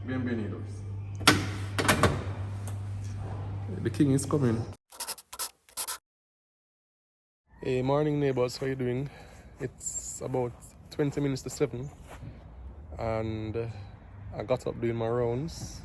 Bienvenidos. The king is coming. Hey, morning neighbors, how you doing? It's about 20 minutes to 7 and I got up doing my rounds,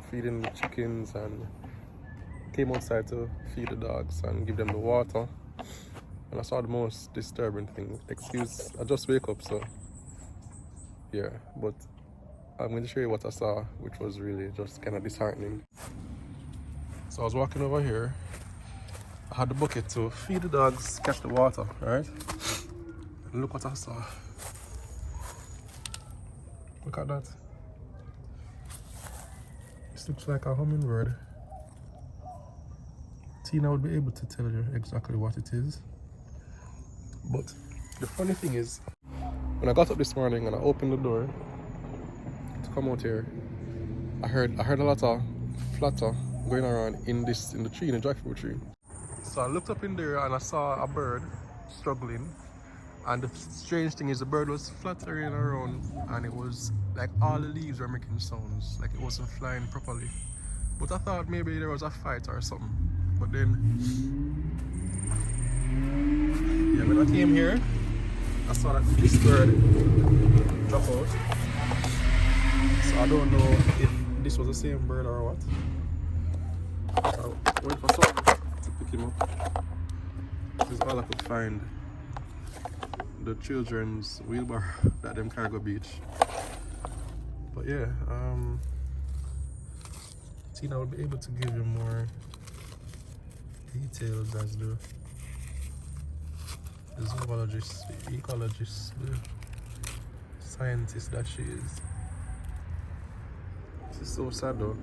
feeding the chickens, and came outside to feed the dogs and give them the water. And I saw the most disturbing thing. Excuse, I just wake up, so yeah, but I'm going to show you what I saw, which was really just kind of disheartening. So I was walking over here. I had the bucket to feed the dogs, catch the water, right? And look what I saw. Look at that. This looks like a hummingbird. Tina would be able to tell you exactly what it is. But the funny thing is, when I got up this morning and I opened the door to come out here, I heard a lot of flutter going around in the tree, in the jackfruit tree. So I looked up in there and I saw a bird struggling. And the strange thing is the bird was fluttering around and it was like all the leaves were making sounds, like it wasn't flying properly. But I thought maybe there was a fight or something. But then, yeah, when I came here, I saw that this bird drop out. So I don't know if this was the same bird or what. So I went for someone to pick him up. This is all I could find. The children's wheelbarrow that them cargo beach. But yeah, Tina will be able to give you more details as the zoologist, the ecologist, the scientist that she is. This is so sad though.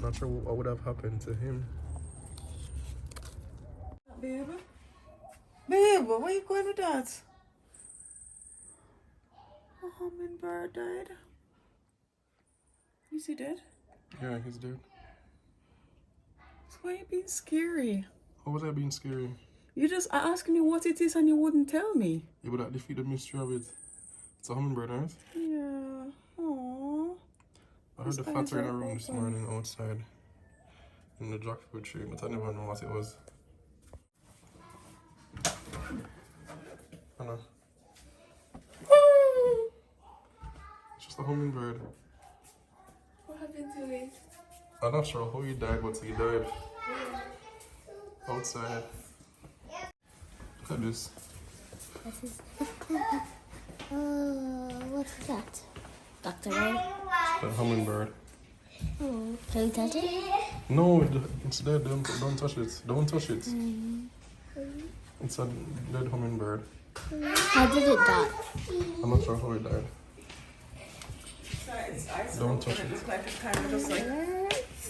Not sure what would have happened to him. Babe? Babe, where you going with that? A hummingbird died. Is he dead? Yeah, he's dead. So why are you being scary? How was I being scary? You just are asking me what it is and you wouldn't tell me. Yeah, but that defeat the mystery of it. It's a hummingbird, right? Yeah. Aww. I heard the fluttering around this morning outside in the jackfruit tree, but I never know what it was. Anna. It's just a hummingbird. What happened to it? I'm not sure how he died, but he died outside. Look at this. What's that? Dr. Ray? A hummingbird. Oh, can you touch it? No, it's dead. Don't touch it. Don't touch it. It's a dead hummingbird. How did it die? I'm not sure how it died. Its eyes Don't touch open. it. It looked like it kind of just like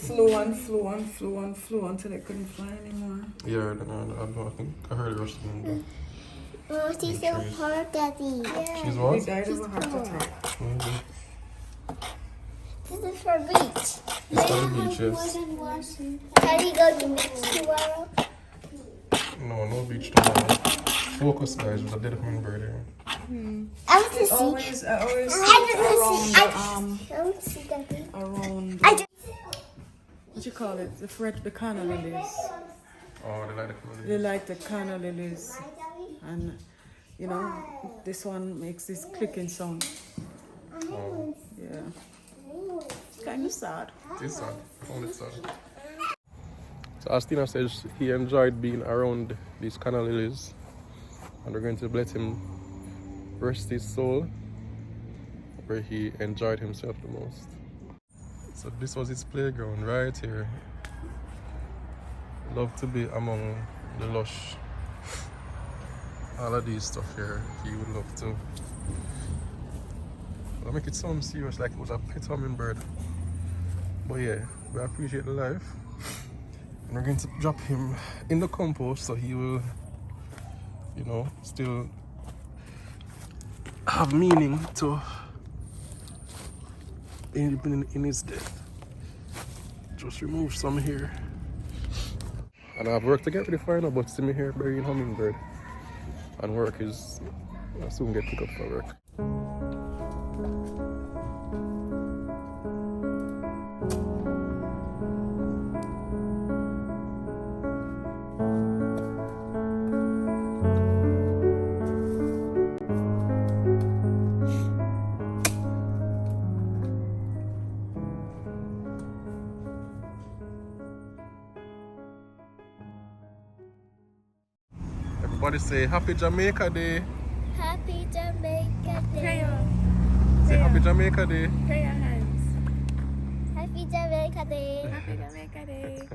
flew until it couldn't fly anymore. Yeah, I think I heard it rushing. Oh, she's so hard, Daddy. She's He what? died of a heart attack. Mm-hmm. This is for beach. It's for the beach, yes. Can we go to beach tomorrow? No beach tomorrow. Focus, guys, with a dead hummingbird here. I want to see. I always I want to see Daddy. around what you call it? The canna lilies. Oh, they like the color. They like the canna lilies, and you know this one makes this clicking sound. Oh, Yeah, kind of sad. it's sad. I found it sad. So as Tina says, he enjoyed being around these canna lilies, and we're going to let him rest his soul where he enjoyed himself the most. So this was his playground right here. Love to be among the lush. All of these stuff here, he would love to. I'll make it sound serious like it was a pet hummingbird. But yeah, we appreciate the life. And we're going to drop him in the compost so he will, you know, still have meaning to in his death. Just remove some here. And I have work to get ready for now, but see me here burying hummingbird. And work is, I'll soon get picked up for work. Everybody say Happy Jamaica Day. Happy Jamaica Day. Say Happy Jamaica Day. Play your hands. Happy Jamaica Day. Happy Jamaica Day.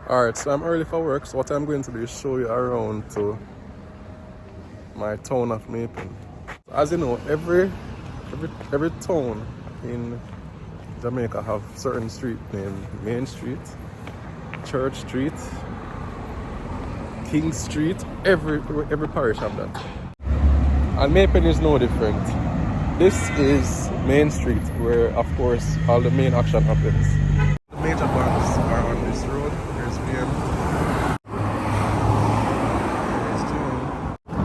Alright, so I'm early for work, so what I'm going to do is show you around to my town of Maple. As you know, every town in Jamaica have certain street named Main Street, Church Street, King Street. Every parish have that. And Maple is no different. This is Main Street, where of course all the main action happens. The major banks are on this road. There's VM.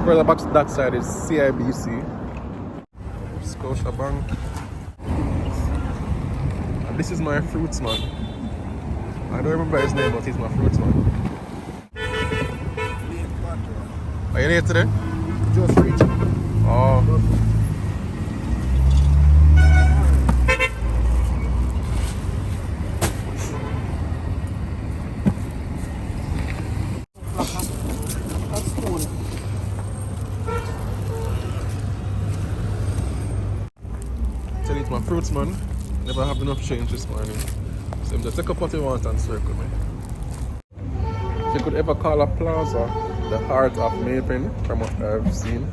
Further back to that side is CIBC, Scotia Bank. And this is my fruits man. I don't remember his name, but he's my fruits man. Are you late today? Just reaching. Oh. That's cool. Tell you it's my fruits man. Never have enough change this morning. So just take up what you want and circle me. If you could ever call a plaza the heart of Maple, from what I've seen,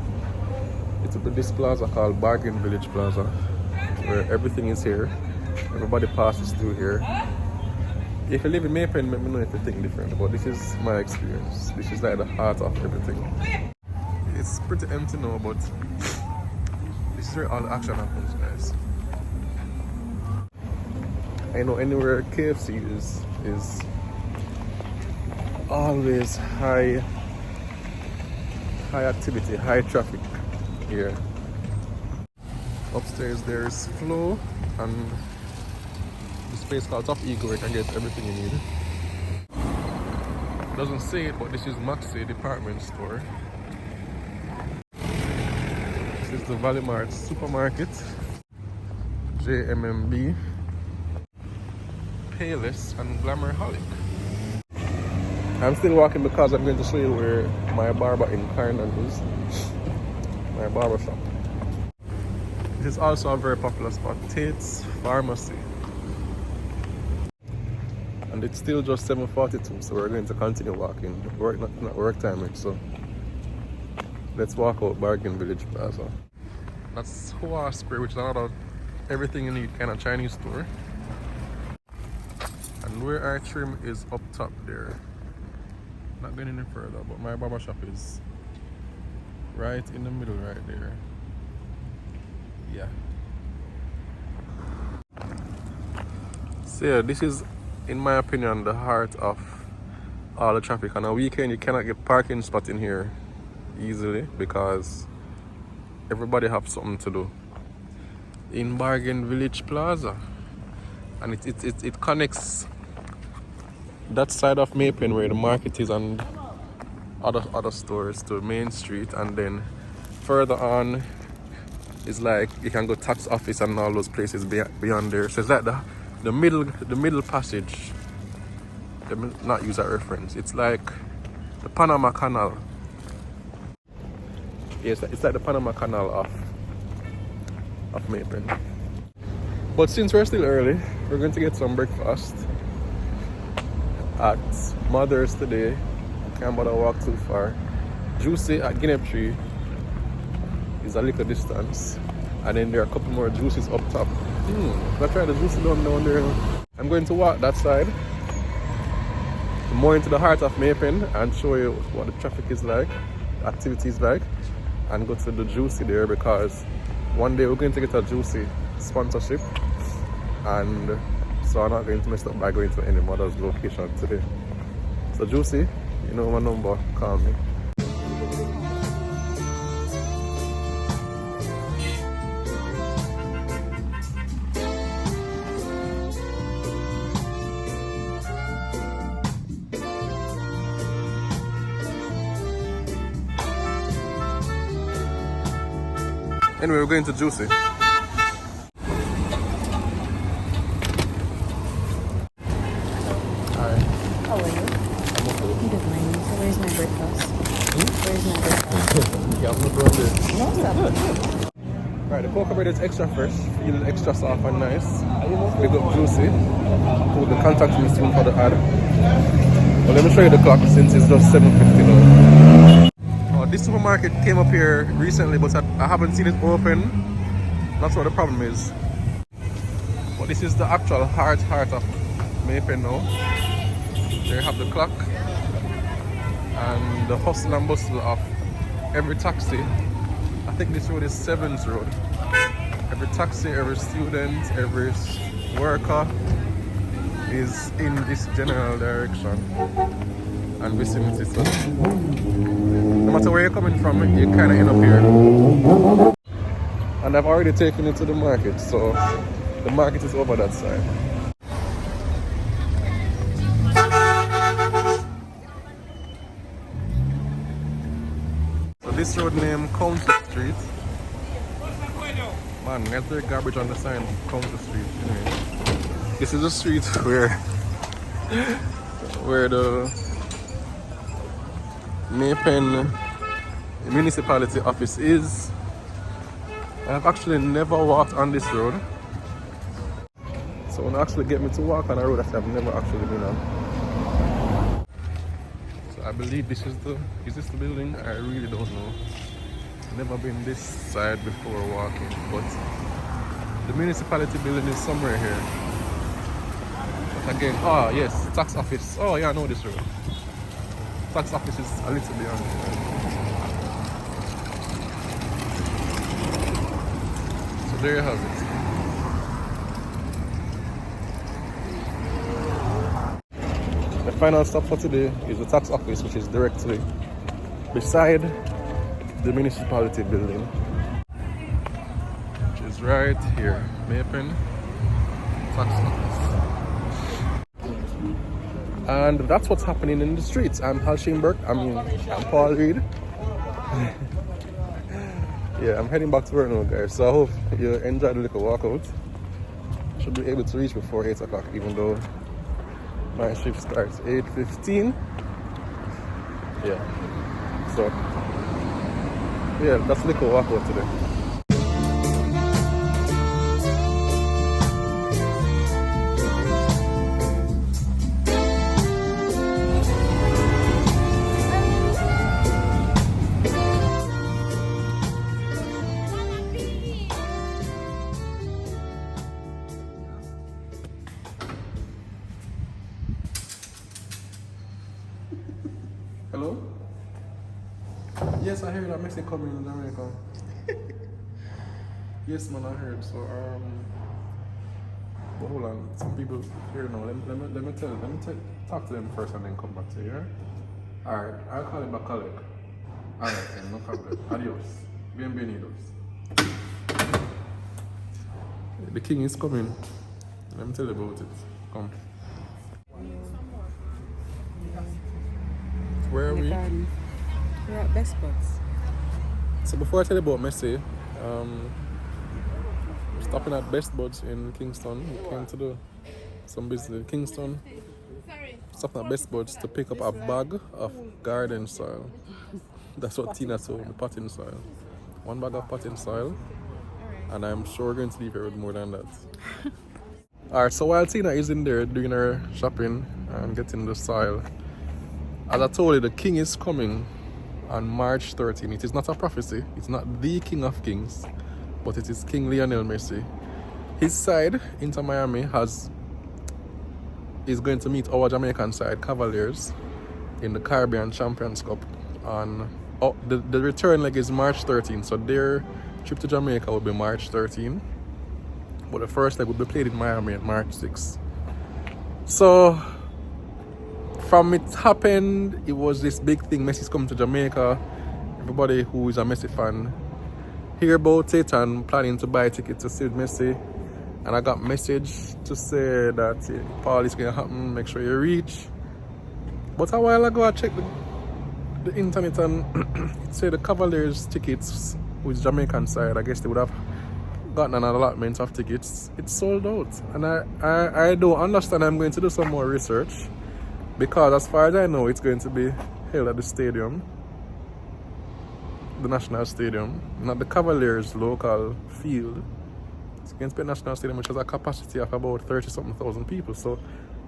it would be this plaza called Bargain Village Plaza, where everything is here. Everybody passes through here. If you live in Maple, let me know if you think different, but this is my experience. This is like the heart of everything. It's pretty empty now, but this is where all the action happens, guys. I know anywhere KFC is always high activity, high traffic here. Upstairs there is Flow and this place called Top Eagle where you can get everything you need. Doesn't say it, but this is Maxi department store. This is the Valley Mart supermarket, JMMB, Payless and Glamour Holic. I'm still walking because I'm going to show you where my barber in Carnan is. My barber shop. This is also a very popular spot, Tate's Pharmacy. And it's still just 7:42, so we're going to continue walking. Not work time yet, so let's walk out Bargain Village Plaza. That's Hoa Square, which is another everything you need kind of Chinese store. And where our trim is up top there. Not going any further, but my barber shop is right in the middle right there. Yeah. So yeah, this is, in my opinion, the heart of all the traffic. On a weekend, you cannot get parking spot in here easily because everybody have something to do in Bargain Village Plaza, and it connects that side of Maple where the market is and other stores to Main Street, and then further on is like you can go tax office and all those places beyond there. So it's like the middle passage. Let me not use that reference. It's like the Panama Canal. Yes, it's like the Panama Canal of Maple. But since we're still early, we're going to get some breakfast at Mother's today. Can't bother walk too far. Juicy at Guinea Tree is a little distance, and then there are a couple more juices up top. Let's try the juicy down there. I'm going to walk that side more into the heart of Maple and show you what the traffic is like, activity is like, and go to the juicy there because one day we're going to get a juicy sponsorship, and so I'm not going to mess up by going to any mother's location today. So juicy, you know my number, call me. Anyway, we're going to Juicy. Alright. How are you? I'm okay. Good morning. So where's my breakfast? Where's my breakfast? Yeah, I'm not around there. No, stop. Right, the cocoa bread is extra fresh, feeling extra soft and nice. Big up Juicy. Put the contact me soon for the ad. But let me show you the clock since it's just 7:50 now. Oh, this supermarket came up here recently, but I haven't seen it open. That's what the problem is. But this is the actual heart of Maypen now. There you have the clock and the hustle and bustle of every taxi. I think this road is 7th Road. Every taxi, every student, every worker is in this general direction and vicinity. So no matter where you're coming from, you kind of end up here. And I've already taken it to the market, so the market is over that side. So this road named Council Street. Man, there's the garbage on the sign, Council Street. Anyway, this is the street where the Maypen municipality office is. I've actually never walked on this road. So when actually get me to walk on a road that I've never actually been on. So I believe this is this the building? I really don't know. Never been this side before walking, but the municipality building is somewhere here. But again, oh yes, tax office. Oh yeah, I know this road. Tax office is a little beyond here. So there you have it. The final stop for today is the tax office, which is directly beside the municipality building, which is right here, Maypen tax office. And that's what's happening in the streets. I'm Hal Sheinberg. I'm Paul Reed. Yeah, I'm heading back to work now, guys. So I hope you enjoyed the little walkout. Should be able to reach before 8 o'clock, even though my shift starts 8:15. Yeah. So yeah, that's a little walkout today. Hello? Yes, I heard that Mexico coming in Jamaica. Yes, man, I heard. So, but hold on. Some people here now. Let me talk to them first and then come back to you. Yeah? Alright, I'll call him back, colleague. Alright, then, no problem. Adios. Bienvenidos. The king is coming. Let me tell you about it. Come. Where are we? We're at Best Buds. So before I tell you about Messi, we're stopping at Best Buds in Kingston. We came to do some business in Kingston. Stopping at Best Buds to pick up a bag of garden soil. That's what Tina told me, potting soil. 1 bag of potting soil. And I'm sure we're going to leave here with more than that. Alright, so while Tina is in there doing her shopping and getting the soil, as I told you, the king is coming on March 13. It is not a prophecy. It's not the King of Kings, but it is King Lionel Messi. His side, Inter Miami, is going to meet our Jamaican side, Cavaliers, in the Caribbean Champions Cup. The return leg is March 13, so their trip to Jamaica will be March 13. But the first leg will be played in Miami on March 6. So from it happened, it was this big thing. Messi's coming to Jamaica. Everybody who is a Messi fan hear about it and planning to buy a ticket to see Messi. And I got a message to say that Paul, is going to happen. Make sure you reach. But a while ago, I checked the internet and it said the Cavaliers tickets with Jamaican side, I guess they would have gotten an allotment of tickets. It's sold out. And I don't understand. I'm going to do some more research because as far as I know, it's going to be held at the stadium, the National Stadium, not the Cavaliers local field. It's going to be National Stadium, which has a capacity of about 30-something thousand people. So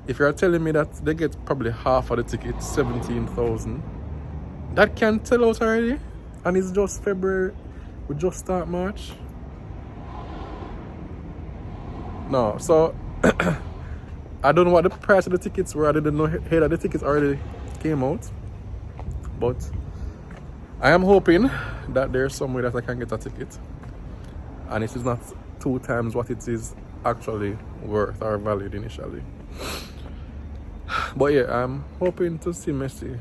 if you're telling me that they get probably half of the tickets, 17,000, that can tell out already. And it's just February, we just start March. No, so I don't know what the price of the tickets were. I didn't know hear that the tickets already came out. But I am hoping that there's some way that I can get a ticket. And it is not 2 times what it is actually worth or valued initially. But yeah, I'm hoping to see Messi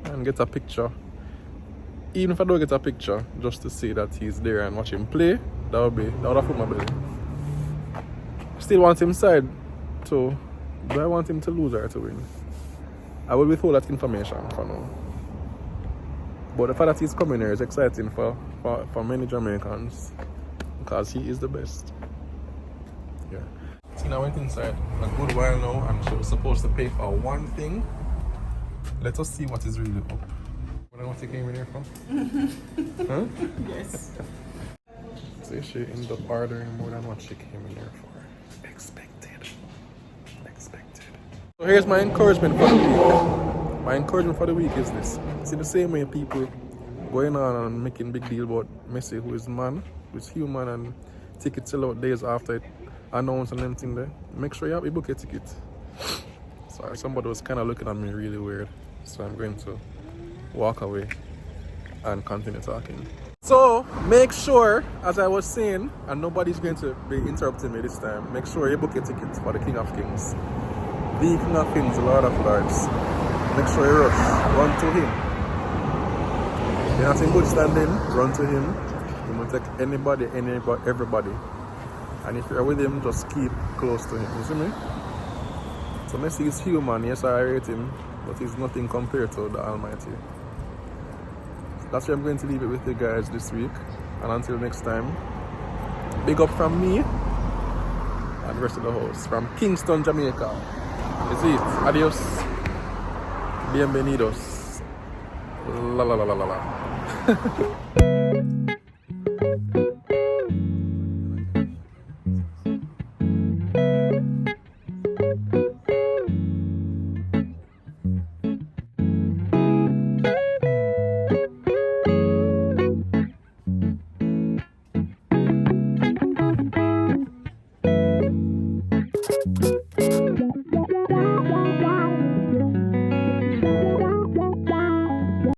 and get a picture. Even if I don't get a picture, just to see that he's there and watch him play, that would have put my belly. Still want him side to, do I want him to lose or to win? I will withhold that information for now. But the fact that he's coming here is exciting for many Jamaicans because he is the best. Yeah. Tina went inside a good while now and she was supposed to pay for one thing. Let us see what is really up. What I want you came in here for? Huh? Yes. See, she ended up ordering more than what she came in here for. Expected. So here's my encouragement for the week. My encouragement for the week is this. See, the same way people going on and making big deal about Messi, who is man, who is human, and tickets sell out days after it announced and everything there. Make sure you book a ticket. Sorry, somebody was kind of looking at me really weird. So I'm going to walk away and continue talking. So make sure, as I was saying, and nobody's going to be interrupting me this time, make sure you book a ticket for the King of Kings. The King of Kings, the Lord of Lords. Make sure you rush, run to him. If you're not in good standing, run to him. He will take anybody, everybody. And if you're with him, just keep close to him. You see me? So Messi is human, yes I rate him, but he's nothing compared to the Almighty. That's where I'm going to leave it with you guys this week. And until next time, big up from me and the rest of the host from Kingston, Jamaica. Is it? Adios. Bienvenidos. La la la la la la.